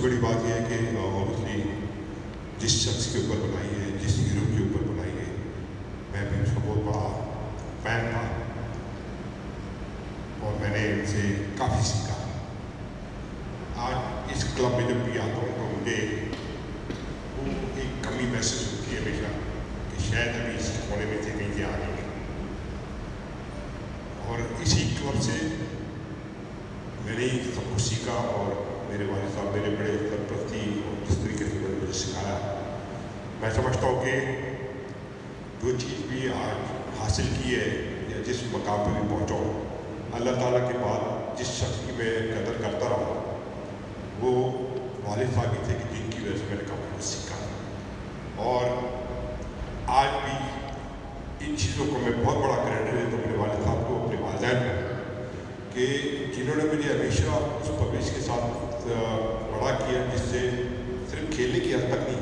बड़ी बात यह है कि ऑब्वियसली जिस शख्स के ऊपर बनाई है, जिस हीरो के ऊपर बनाई है, मैं भी उसका बहुत बड़ा फैन था और मैंने इनसे काफ़ी सीखा। आज इस क्लब में जब भी आता हूँ तो मुझे वो एक कमी महसूस होती है हमेशा कि शायद अभी इस कोने में से कहीं से आ गए। और इसी क्लब से मैंने सब कुछ सीखा और मेरे वालिद साहब मेरे बड़े सरपरस्ती और जिस तरीके से उन्होंने मुझे सिखाया, मैं समझता हूँ कि जो चीज़ भी आज हासिल की है या जिस मकाम पर भी पहुँचा हूँ, अल्लाह ताला के बाद जिस शख्स की मैं कदर करता रहा वो वालिद साहब ही थे कि जिनकी वजह से मैंने काफ़ी कुछ सीखा। और आज भी इन चीज़ों को मैं बहुत बड़ा क्रेडिट देता हूँ अपने वालिद साहब को, अपने वालिदैन को, कि जिन्होंने मुझे हमेशा उस परवरिश के साथ बड़ा किया जिससे सिर्फ खेलने की हद तक नहीं,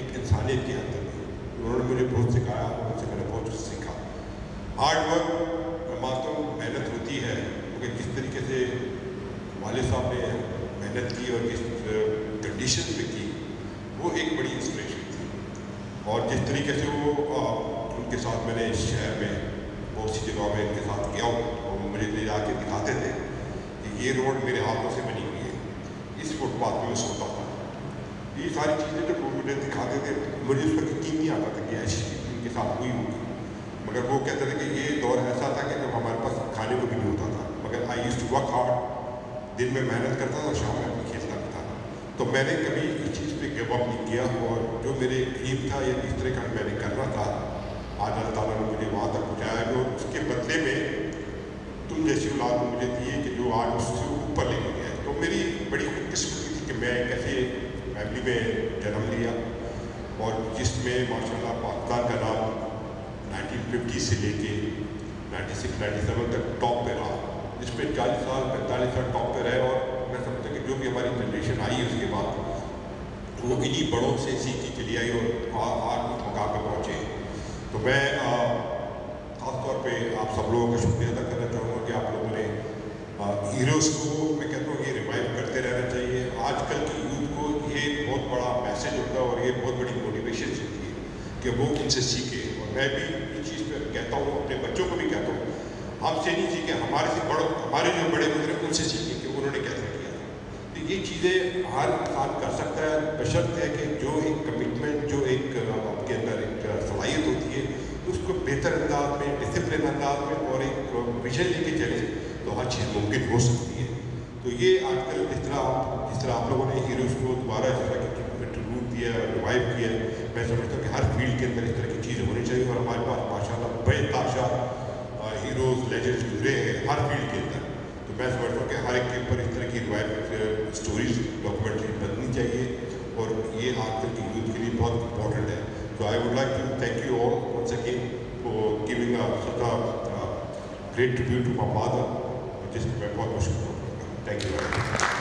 एक इंसानियत की हद तक नहीं। उन्होंने मुझे बहुत सिखाया, उनसे मैंने बहुत कुछ सीखा। हार्ड वर्क मैं मानता हूँ मेहनत होती है, मगर किस तरीके से वालिद साहब ने मेहनत की और किस कंडीशन में की, वो एक बड़ी इंस्पिरेशन थी। और जिस तरीके से वो उनके साथ मैंने इस शहर में बहुत सी जगहों में इनके साथ गया हूँ और मुझे ले जाके दिखाते थे कि ये रोड मेरे हाथों से बनी हुई है, इस फुटपाथ में मैं सोता था। ये सारी चीज़ें जब वो मुझे दिखाते थे मुझे उस पर यकीन नहीं आता था कि ऐसी चीज़ उनके साथ हुई होगी। मगर वो कहते थे कि ये दौर ऐसा था कि जब हमारे पास खाने को भी नहीं होता था, मगर I used to work hard, दिन में मेहनत करता था और शाम में अपनी खेलता भी था। तो मैंने कभी इस चीज़ पे गिव अप नहीं किया और जो मेरे ड्रीम था या जिस तरह का मैंने करना था, आज अल्लाह ताला ने मुझे वहाँ तक पहुँचाया जो उसके बदले में तुम जैसी औलाद मुझे दी है कि जो आज उससे ऊपर लेके गया। तो मेरी बड़ी खुशकिस्मती थी कि मैं एक ऐसे फैमिली में जन्म लिया और जिसमें माशाल्लाह पाकिस्तान का नाम 1950 से लेके 96-97 तक टॉप पे रहा, जिसमें 40 साल 45 साल टॉप पे रहे। और मैं समझता कि जो भी हमारी जनरेशन आई है उसके बाद वो इन्हीं बड़ों से सीखी चली आई और आज उस मकाम पर पहुँचे। तो मैं ख़ास तौर पे आप सब लोगों का शुक्रिया अदा करना चाहूँगा कि आप लोगों ने हीरोज़ को, मैं कहता हूँ, ये रिवाइव करते रहना चाहिए। आजकल की यूथ को ये बहुत बड़ा मैसेज होता है और ये बहुत बड़ी मोटिवेशन होती है कि वो उनसे सीखे। और मैं भी इस चीज़ पर कहता हूँ, अपने बच्चों को भी कहता हूँ, हमसे नहीं सीखे, हमारे से बड़ों, हमारे जो बड़े गुजरे उनसे सीखे कि उन्होंने कैसे किया। तो ये चीज़ें हर इंसान कर सकता है, बशर्त है कि जो एक कमिटमेंट, जो एक आपके अंदर एक सलाहियत होती है, उसको बेहतर अंदाज में, डिसिप्लिन अंदाज में और एक विजन लेके चले तो हर चीज़ मुमकिन हो सकती है। तो ये आजकल जिस तरह आप लोगों ने हीरोज़ को दोबारा इस तरह की रूप दिया, रिवाइव किया, मैं समझता हूँ कि हर फील्ड के अंदर इस तरह की चीज़ें होनी चाहिए। और हमारे पास माशाल्लाह बेताशा हीरोज़, लेजेंड्स गुजरे हैं हर फील्ड के अंदर। तो मैं समझता हूँ कि हर एक के ऊपर इस तरह की रिवाइव स्टोरीज, डॉक्यूमेंट्री बननी चाहिए और ये आजकल की यूथ के लिए बहुत इंपॉर्टेंट है। So I would like to thank you all once again for giving such a great tribute to my father, जिसकी मैं बहुत मुश्किल करता हूँ। Thank you very much.